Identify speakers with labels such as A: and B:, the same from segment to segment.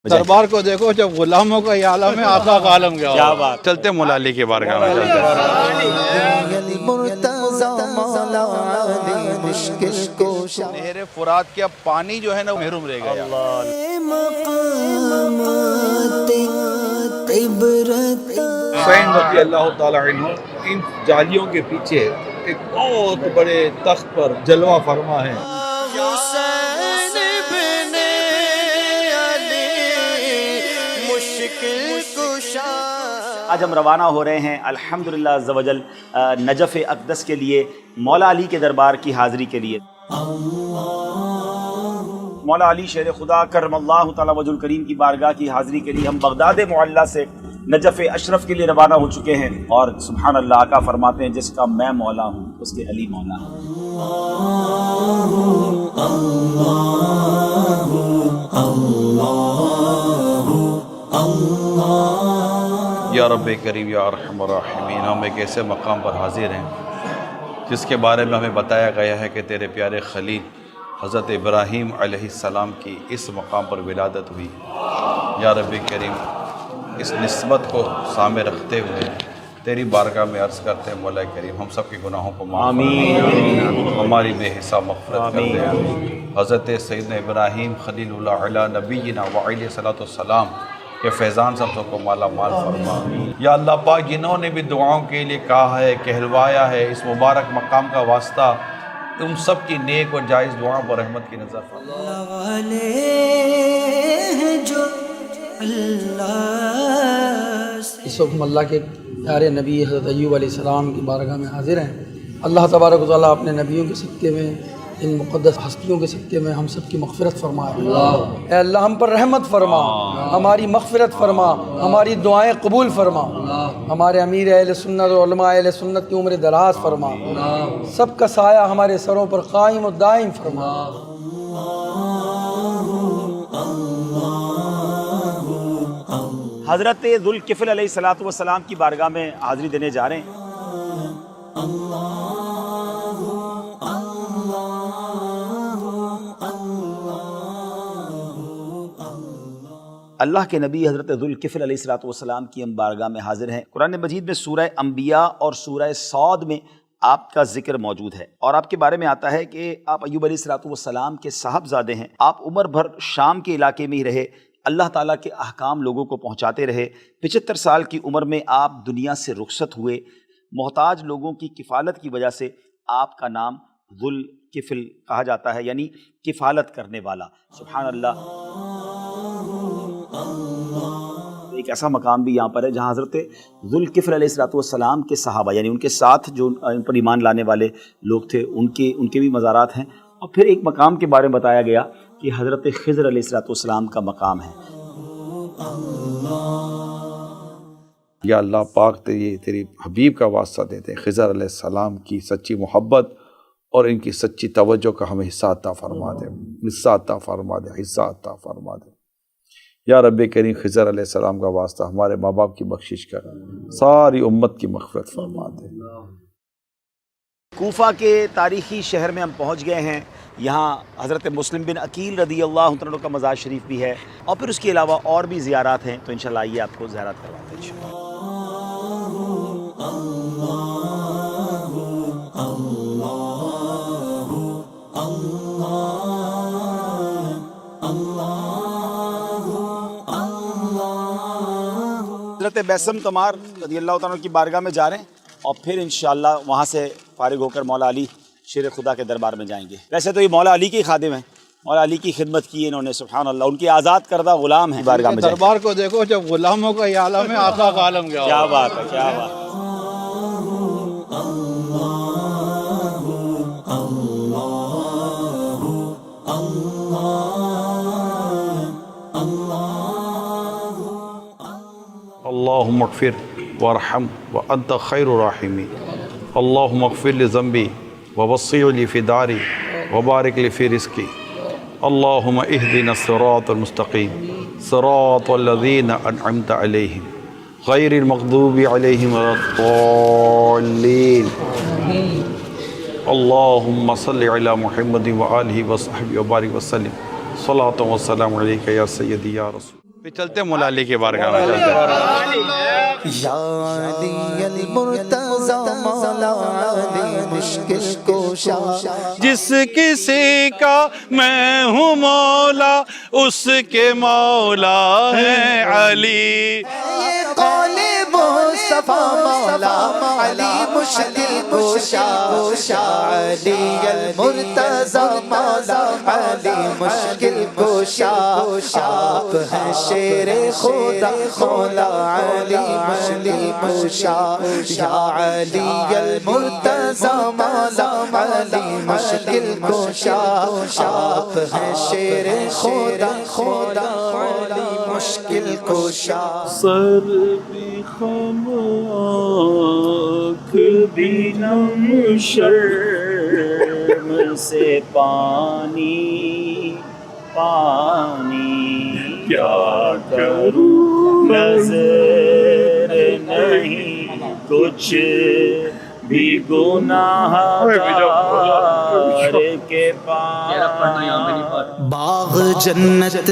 A: دربار کو دیکھو جب غلاموں کا یہ عالم ہے، آقا کا عالم کیا
B: کیا
A: ہوگا۔
B: بات،
C: چلتے مولا علی کے بارگاہ میں چلتے ہیں۔ نہر فرات کا پانی جو ہے نا محروم رہ گیا۔ حسین رضی اللہ تعالی عنہ ان جالیوں کے پیچھے ایک بہت بڑے تخت پر جلوہ فرما ہے۔
B: آج ہم روانہ ہو رہے ہیں الحمدللہ عز و جل نجف اقدس کے لیے، مولا علی کے دربار کی حاضری کے لیے۔ مولا علی شیر خدا کرم اللہ تعالی وجہ الکریم کی بارگاہ کی حاضری کے لیے ہم بغداد معلیٰ سے نجف اشرف کے لیے روانہ ہو چکے ہیں، اور سبحان اللہ آقا فرماتے ہیں جس کا میں مولا ہوں اس کے علی مولا ہوں۔
C: یا رب کریم یا ارحم الراحمین، ہم ایک ایسے مقام پر حاضر ہیں جس کے بارے میں ہمیں بتایا گیا ہے کہ تیرے پیارے خلیل حضرت ابراہیم علیہ السلام کی اس مقام پر ولادت ہوئی۔ یا رب کریم اس نسبت کو سامنے رکھتے ہوئے تیری بارگاہ میں عرض کرتے ہیں مولا کریم ہم سب کے گناہوں کو معاف فرما، ہماری بے حساب مغفرت کر دے۔ حضرت سیدنا ابراہیم خلیل اللہ علیہ نبینا وعلیہ صلاۃ والسلام کہ فیضان سب کو مالا مال فرما۔ یا اللہ پاک جنہوں نے بھی دعاؤں کے لیے کہا ہے، کہلوایا ہے، اس مبارک مقام کا واسطہ ان سب کی نیک اور جائز دعاؤں پر رحمت کی نظر فرما۔
D: اس وقت ہم اللہ کے پیارے نبی حضرت ایوب علیہ السلام کی بارگاہ میں حاضر ہیں۔ اللہ تبارک و تعالیٰ اپنے نبیوں کے صدقے میں، ان مقدس ہستیوں کے صدقے میں ہم سب کی مغفرت فرمائے۔ اے اللہ ہم پر رحمت فرما، ہماری مغفرت فرما، ہماری دعائیں قبول فرما، ہمارے امیر اہل سنت اور علماء اہل سنت کی عمر دراز فرما، سب کا سایہ ہمارے سروں پر قائم و دائم فرما۔
B: حضرت ذوالکفل علیہ الصلوۃ والسلام کی بارگاہ میں حاضری دینے جا رہے ہیں۔ اللہ کے نبی حضرت ذوالکفل علیہ الصلوۃ والسلام کی ہم بارگاہ میں حاضر ہیں۔ قرآن مجید میں سورہ انبیاء اور سورہ صاد میں آپ کا ذکر موجود ہے، اور آپ کے بارے میں آتا ہے کہ آپ ایوب علیہ الصلوۃ والسلام کے صاحبزادے ہیں۔ آپ عمر بھر شام کے علاقے میں ہی رہے، اللہ تعالیٰ کے احکام لوگوں کو پہنچاتے رہے۔ 75 سال کی عمر میں آپ دنیا سے رخصت ہوئے۔ محتاج لوگوں کی کفالت کی وجہ سے آپ کا نام ذوالکفل کہا جاتا ہے، یعنی کفالت کرنے والا۔ سبحان اللہ، ایک ایسا مقام بھی یہاں پر ہے جہاں حضرت ذوالکفل علیہ الصلوۃ والسلام کے صحابہ، یعنی ان کے ساتھ جو ان پر ایمان لانے والے لوگ تھے، ان کے بھی مزارات ہیں۔ اور پھر ایک مقام کے بارے میں بتایا گیا کہ حضرت خضر علیہ الصلوۃ والسلام کا مقام ہے۔
C: یا اللہ پاک تیری حبیب کا واسطہ دیتے ہیں، خضر علیہ السلام کی سچی محبت اور ان کی سچی توجہ کا ہمیں حصہ عطا فرما دے، حصہ عطا فرما دے، حصہ عطا فرما دے۔ یا رب کریم خضر علیہ السلام کا واسطہ ہمارے ماں باپ کی بخشش کر، ساری امت کی مغفرت فرما دے۔
B: کوفہ کے تاریخی شہر میں ہم پہنچ گئے ہیں۔ یہاں حضرت مسلم بن عقیل رضی اللہ عنہ کا مزار شریف بھی ہے، اور پھر اس کے علاوہ اور بھی زیارات ہیں، تو انشاءاللہ آئیے آپ کو زیارات کرواتے ہیں انشاءاللہ۔ حضرت بیسم تمار رضی اللہ عنہ کی بارگاہ میں جا رہے ہیں، اور پھر انشاءاللہ وہاں سے فارغ ہو کر مولا علی شیر خدا کے دربار میں جائیں گے۔ ویسے تو یہ مولا علی کے خادم ہیں، مولا علی کی خدمت کی انہوں نے، سبحان اللہ، ان کے آزاد کردہ غلام ہیں۔ بارگاہ میں
A: دربار کو دیکھو جب غلاموں کا یہ عالم ہے، آقا کا عالم کیا ہوگا۔
B: کیا بات ہے، کیا بات ہے۔
C: اللہم اغفر وارحم وانت خیر الراحمین، اللہم اغفر لی ذنبی ووسع لی فی داری وبارک لی فی رزقی، اللہم اہدنا الصراط المستقیم صراط الذین انعمت علیہم غیر المغضوب علیہم ولا الضالین، اللہم صل علی محمد وآلہ وصحبہ وبارک وسلم، صلاۃ و سلام علیک یا سیدی یا رسول۔ پھر چلتے ہیں مولا علی کے بارگاہ میں چلتے ہیں.
E: یا علی المرتضی مولا علی مشکل کوشا.
C: جس کسی کا میں ہوں مولا اس کے مولا ہے علی.
E: قول مصطفیٰ مولا علی مشکل کوشا. علی المرتضی مولا علی مشکل کوشا. آپ ہیں شیر خدا مولا علی مشکل کوشا. یا علی المرتضی مولا علی مشکل کوشا. آپ ہیں شیر خدا خدا علی مشکل کوشا.
F: سر بھی خم آنکھ بھی نم شرم سے پانی پانی کیا کروں نظر نہیں کچھ بھی گناہ گار کے پاس.
E: باغ جنت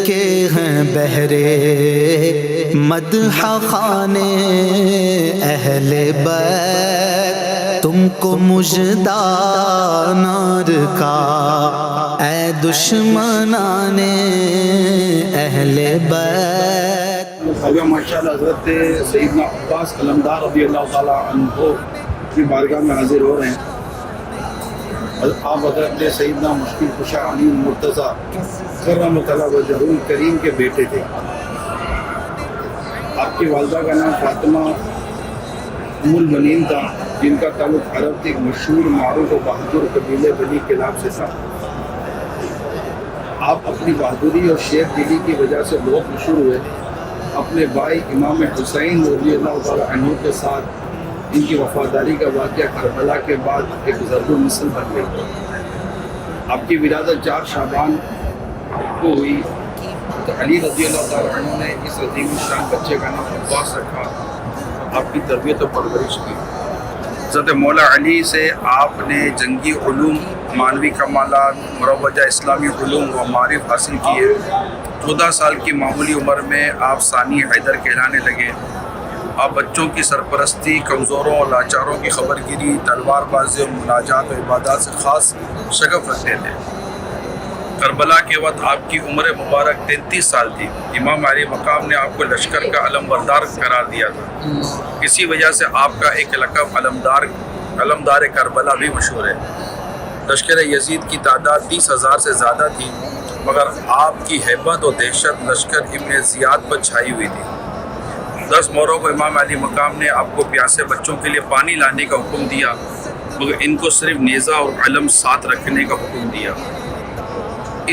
E: کے ہیں بہرے مدح خانے اہل بیت. تم کو مژدہ نار کا اے دشمنان اہل بیت.
G: اگر ماشاءاللہ حضرت سیدنا عباس علمدار رضی اللہ تعالیٰ عنہ کی بارگاہ میں حاضر ہو رہے ہیں. آپ حضرت سیدنا مشکل کشا علی مرتضی کرم اللہ وجہہ الکریم کے بیٹے تھے. آپ کی والدہ کا نام فاطمہ ام البنین تھا، جن کا تعلق عرب کے ایک مشہور معروف و بہادر قبیلے بنی کلاب سے تھا. آپ اپنی بہادری اور شیر دلی کی وجہ سے بہت مشہور ہوئے. اپنے بھائی امام حسین رضی اللہ تعالیٰ عنہ کے ساتھ ان کی وفاداری کا واقعہ کربلا کے بعد ایک ضرب المثل بن گئی. آپ کی ولادت 4 شعبان کو ہوئی تو علی رضی اللہ تعالیٰ عنہ نے اس عظیم الشان بچے کا نام عباس رکھا. آپ کی تربیت و پرورش کی. حضرت مولا علی سے آپ نے جنگی علوم، معنوی کمالات، مروجہ اسلامی علوم و معارف حاصل کیے. 14 سال کی معمولی عمر میں آپ ثانی حیدر کہلانے لگے. آپ بچوں کی سرپرستی، کمزوروں اور لاچاروں کی خبر گیری، تلوار بازی اور مناجات و عبادات سے خاص شغف رکھتے تھے. کربلا کے وقت آپ کی عمر مبارک 33 سال تھی. امام علی مقام نے آپ کو لشکر کا علم بردار قرار دیا تھا. اسی وجہ سے آپ کا ایک لقب علمدار کربلا بھی مشہور ہے. لشکر یزید کی تعداد 30,000 سے زیادہ تھی، مگر آپ کی ہیبت و دہشت لشکر ابن زیاد پر چھائی ہوئی تھی. 10 موروں کو امام علی مقام نے آپ کو پیاسے بچوں کے لیے پانی لانے کا حکم دیا، مگر ان کو صرف نیزہ اور علم ساتھ رکھنے کا حکم دیا.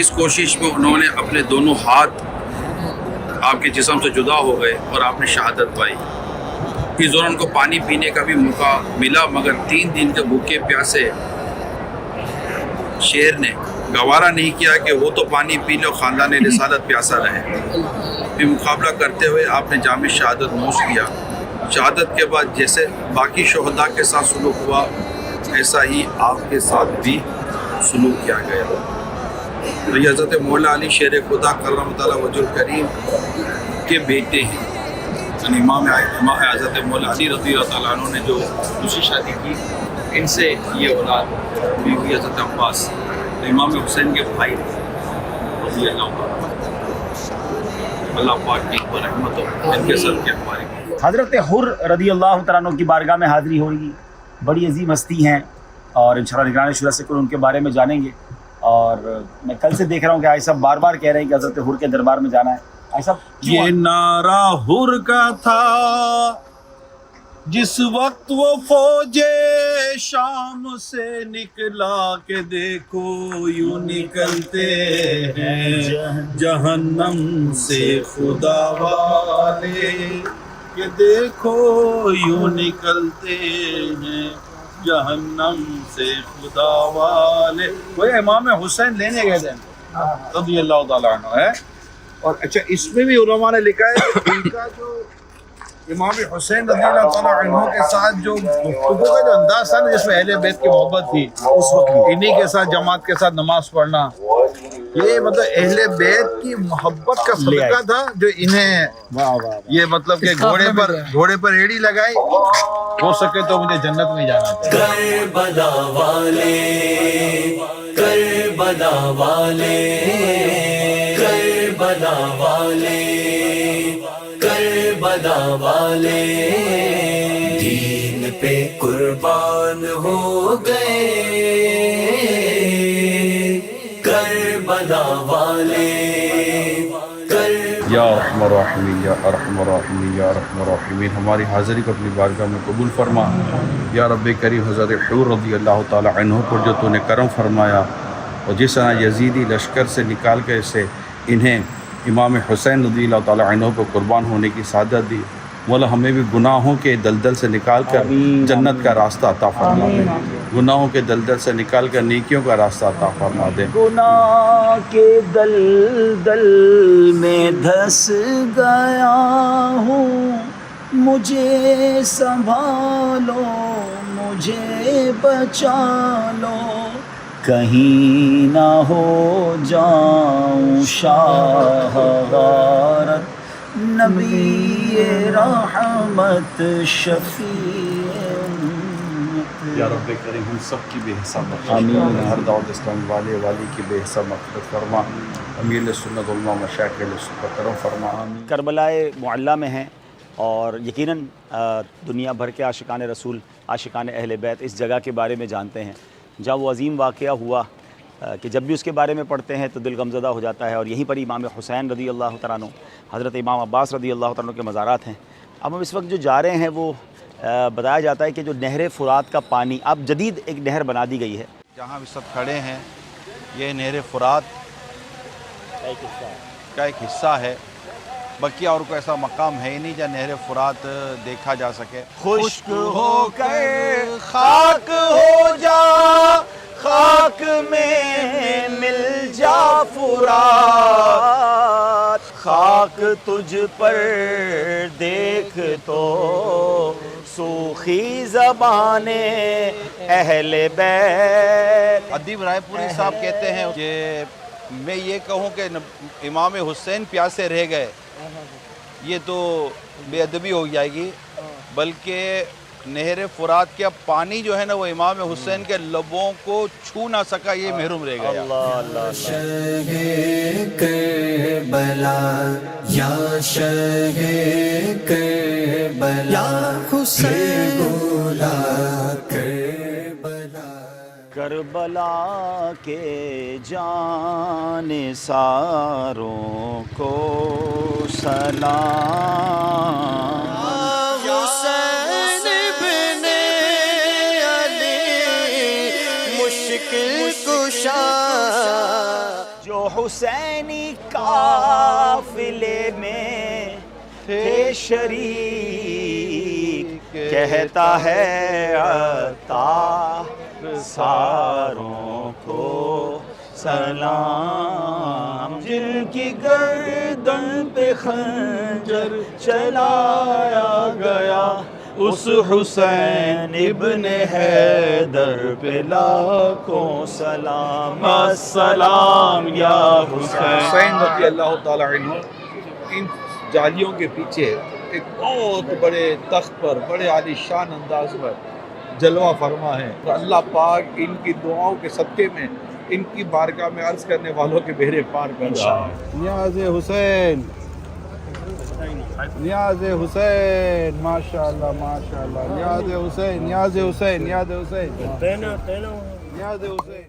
G: اس کوشش میں انہوں نے اپنے دونوں ہاتھ آپ کے جسم سے جدا ہو گئے اور آپ نے شہادت پائی. اس دوران ان کو پانی پینے کا بھی موقع ملا، مگر 3 دن کے بھوکے پیاسے شیر نے گوارا نہیں کیا کہ وہ تو پانی پی لے اور خاندان رسالت پیاسا رہے. بھی مقابلہ کرتے ہوئے آپ نے جام شہادت نوش کیا. شہادت کے بعد جیسے باقی شہداء کے ساتھ سلوک ہوا، ایسا ہی آپ کے ساتھ بھی سلوک کیا گیا. یہ حضرت مولا علی شیر خدا کرم تعالیٰ وجہ الکریم کے بیٹے ہیں. یعنی امام حضرت مولا علی رضی اللہ تعالیٰ عنہ نے جو دوسری شادی کی، ان سے یہ اولاد بھی ہوئی حضرت عباس. امام حسین کے بھائی رضی اللہ تعالیٰ. اللہ پاک کی رحمت ہو ان کے سر کے ہمارے.
B: حضرت حر رضی اللہ تعالیٰ عنہ کی بارگاہ میں حاضری ہو رہی. بڑی عظیم ہستی ہیں اور انشاءاللہ نگران شورا سے ان کے بارے میں جانیں گے. اور میں کل سے دیکھ رہا ہوں کہ آئی صاحب بار بار کہہ رہے ہیں کہ حضرت حر کے دربار میں جانا ہے. آئی صاحب
C: یہ نعرہ حر کا تھا جس وقت وہ فوج شام سے نکلا کہ دیکھو یوں نکلتے ہیں جہنم سے خدا والے، کہ دیکھو یوں نکلتے ہیں جہنم سے خدا والے. وہ امام حسین لینے گئے تھے رضی اللہ تعالیٰ عنہ ہے. اور اچھا اس میں بھی علماء نے لکھا ہے کہ ان کا جو
A: امام حسین رضی اللہ تعالیٰ عنہ کے ساتھ جو گفتگو کا جو انداز تھا نا جس میں اہل بیت کی محبت تھی اس وقت انہی کے ساتھ جماعت کے ساتھ نماز پڑھنا، یہ مطلب اہل بیت کی محبت کا صدقہ تھا جو انہیں یہ مطلب کہ گھوڑے پر ایڑی لگائی، ہو سکے تو مجھے جنت میں جانا چاہیے۔
F: کربلا والے کربلا والے کربلا والے کربلا والے دین پہ قربان ہو گئے، کربلا والے
C: یا ارحم الراحمین یا ارحم الراحمین یا ارحم الراحمین، ہماری حاضری کو اپنی بارگاہ میں قبول فرما۔ یا رب کریم، حضرت حور رضی اللہ تعالی عنہ پر جو تو نے کرم فرمایا اور جس طرح یزیدی لشکر سے نکال کر اسے انہیں امام حسین رضی اللہ تعالی عنہ کو قربان ہونے کی سعادت دی، مولا ہمیں بھی گناہوں کے دلدل سے نکال کر جنت کا راستہ عطا فرما دے، گناہوں کے دلدل سے نکال کر نیکیوں کا راستہ عطا فرما دے۔
B: گناہ کے دلدل میں دھس گیا ہوں، مجھے سنبھالو مجھے بچا لو، کہیں نہ ہو جاؤں شاہ غارت، نبی رحمت شفیع امت۔
C: یا رب کریم، ہم سب کی بے حساب مغفرت، ہر دعوت اسلام والے والی کی بے حساب مغفرت فرما، امیر سنت علماء مشائخ سنت پر کرم فرما۔
B: کربلا معلیٰ میں ہیں اور یقیناً دنیا بھر کے عاشقان رسول، عاشقان اہل بیت اس جگہ کے بارے میں جانتے ہیں جہاں وہ عظیم واقعہ ہوا کہ جب بھی اس کے بارے میں پڑھتے ہیں تو دل غمزدہ ہو جاتا ہے، اور یہیں پر امام حسین رضی اللہ تعالیٰ عنہ، حضرت امام عباس رضی اللہ تعالیٰ عنہ کے مزارات ہیں۔ اب ہم اس وقت جو جا رہے ہیں وہ بتایا جاتا ہے کہ جو نہر فرات کا پانی، اب جدید ایک نہر بنا دی گئی ہے
C: جہاں بھی سب کھڑے ہیں، یہ نہر فرات کا ایک حصہ ہے، بقیہ اور کوئی ایسا مقام ہے ہی نہیں جہاں نہر فرات دیکھا جا سکے۔
B: خشک ہو کر خاک ہو جا، خاک میں مل جا فرات، خاک تجھ پر دیکھ تو سوکھی زبان اہل بیت۔
C: ادیب رائے پوری صاحب کہتے ہیں کہ میں یہ کہوں کہ امام حسین پیاسے رہ گئے یہ تو بے ادبی ہو جائے گی، بلکہ نہر فرات کا پانی جو ہے نا وہ امام حسین کے لبوں کو چھو نہ سکا، یہ محروم رہ گیا۔
F: شہ کربلا یا شہ کربلا حسین بولا کربلا،
B: کربلا کے جان ساروں کو سلام،
F: حسین ابن علی مشکل کشا،
B: جو حسینی قافلے میں تھے شریک، کہتا ہے عطا ساروں کو سلام، جن کی گردن پہ خنجر چلایا گیا، اس حسین ابن حیدر پہ لاکھوں سلام، السلام یا حسین۔
A: حسین رضی اللہ تعالیٰ عنہ ان جالیوں کے پیچھے ایک بہت بڑے تخت پر بڑے عالی شان انداز پر جلوہ فرما ہے، اللہ پاک ان کی دعاؤں کے صدقے میں ان کی بارگاہ میں عرض کرنے والوں کے بیڑے پار کر رہا ہے۔ نیاز حسین، نیاز حسین، ماشاءاللہ ماشاءاللہ، نیاز حسین، نیاز حسین، نیاز حسین، نیاز حسین۔